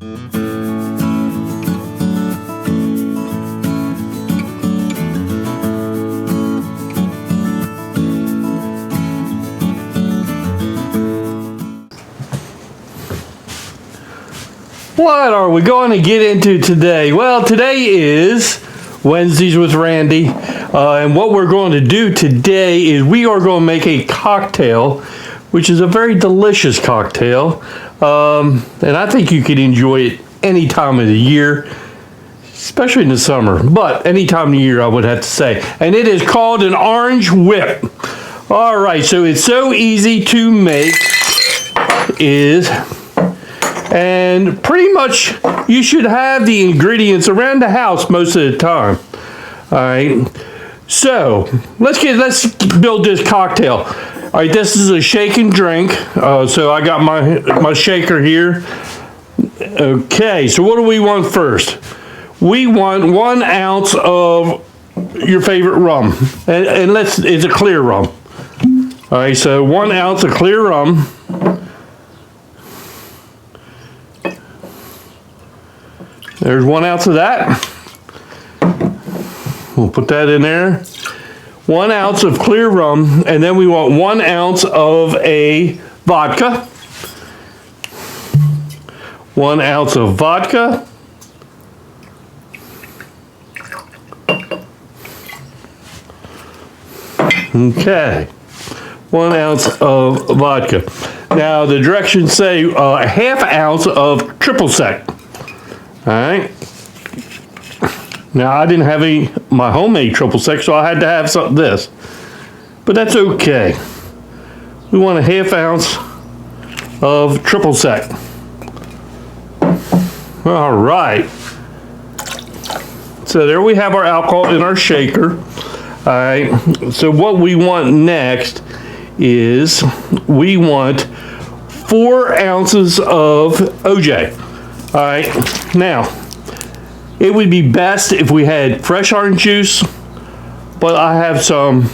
What are we going to get into today? Well, today is Wednesdays with Randy, and what we're going to do today is we are going to make a cocktail, which is a very delicious cocktail, and I think you could enjoy it any time of the year, especially in the summer, but any time of the year I would have to say. And it is called an orange whip. All right, so it's so easy to make and pretty much you should have the ingredients around the house most of the time. All right, so let's build this cocktail. All right, this is a shake and drink. So I got my shaker here. Okay, so what do we want first? We want 1 ounce of your favorite rum, and it's a clear rum. All right, so 1 ounce of clear rum. There's 1 ounce of that. We'll put that in there. 1 ounce of clear rum, and then we want 1 ounce of a vodka. 1 ounce of vodka. Okay. 1 ounce of vodka. Now the directions say a half ounce of triple sec. All right. Now I didn't have my homemade triple sec, so I had to have this, but that's okay. We want a half ounce of triple sec. All right. So there we have our alcohol in our shaker. All right. So what we want next is we want 4 ounces of OJ. All right, now, it would be best if we had fresh orange juice, but I have some,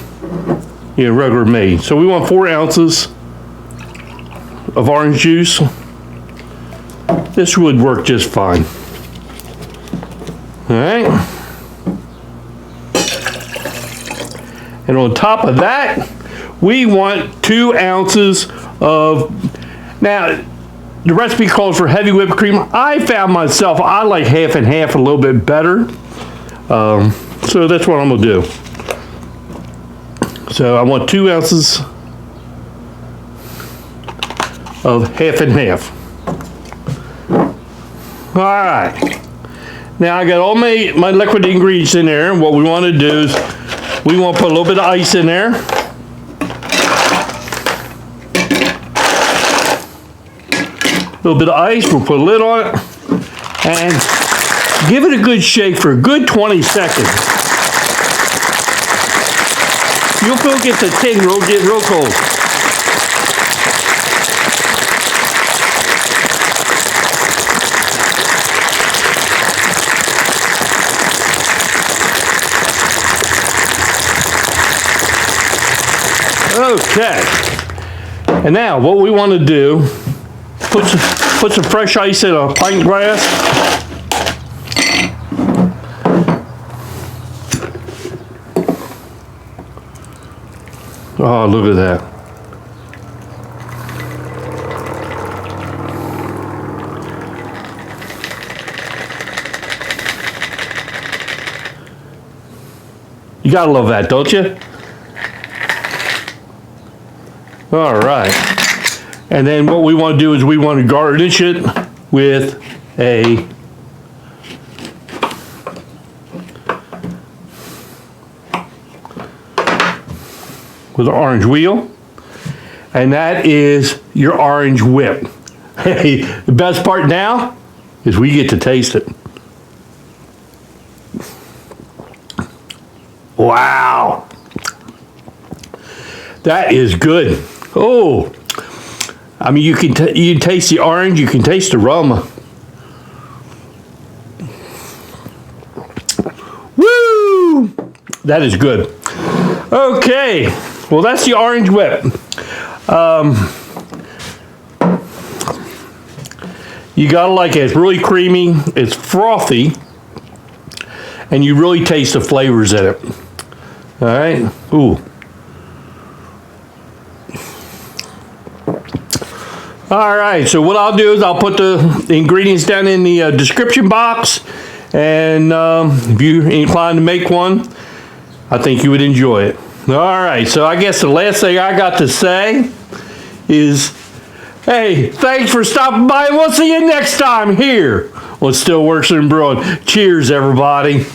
regular made. So we want 4 ounces of orange juice. This would work just fine. All right. And on top of that, we want 2 ounces of, now, the recipe calls for heavy whipped cream. I found myself, I like half and half a little bit better. So that's what I'm gonna do. So I want 2 ounces of half and half. All right. Now I got all my liquid ingredients in there. And what we want to do is we want to put a little bit of ice in there. A little bit of ice, we'll put a lid on it, and give it a good shake for a good 20 seconds. You'll feel it get the tin get real cold. Okay, and now what we want to do, put some fresh ice in a pint glass. Oh, look at that. You gotta love that, don't you? All right. And then what we want to do is we want to garnish it with an orange wheel, and that is your orange whip. Hey, the best part now is we get to taste it. Wow, that is good. Oh, I mean, you can taste the orange, you can taste the rum. Woo! That is good. Okay, well, that's the orange whip. You gotta like it. It's really creamy. It's frothy. And you really taste the flavors in it. All right. Ooh. All right, so what I'll do is I'll put the ingredients down in the description box, and if you're inclined to make one, I think you would enjoy it. All right, so I guess the last thing I got to say is, hey, thanks for stopping by, and we'll see you next time here on Stillworks and Brewing. Cheers, everybody.